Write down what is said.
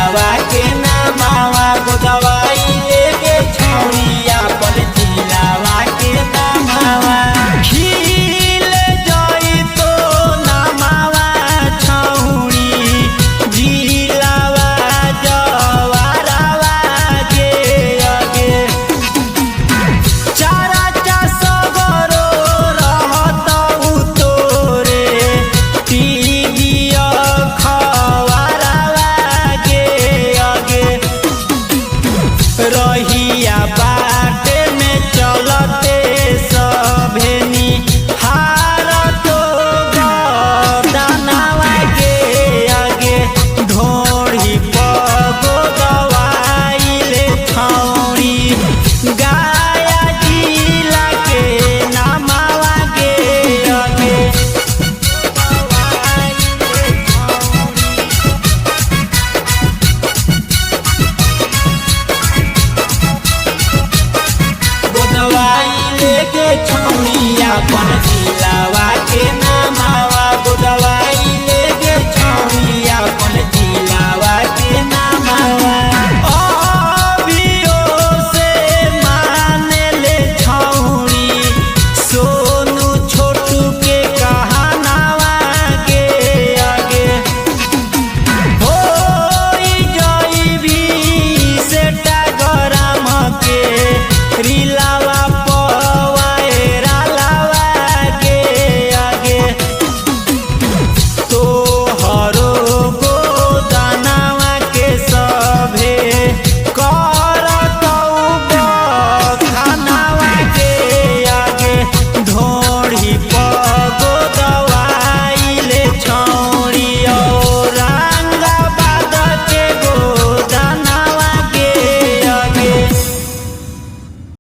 जिलावा के नामावा गोदवाई लेके छौड़िया पर जिलावा के नामावा खिल जाई तो नामावा छौड़ी जिलावा जवारावा के आगे चारा सगरो रहत उतोरे टीडिया खवारावा के आगे रहिया बाटे में चलते सभेनी हार तो दानावा के आगे ढोड़ी पगो दवाइले छौड़ी गाया जिला के नामावा के आगे गोदवाई लेके छौड़िया पर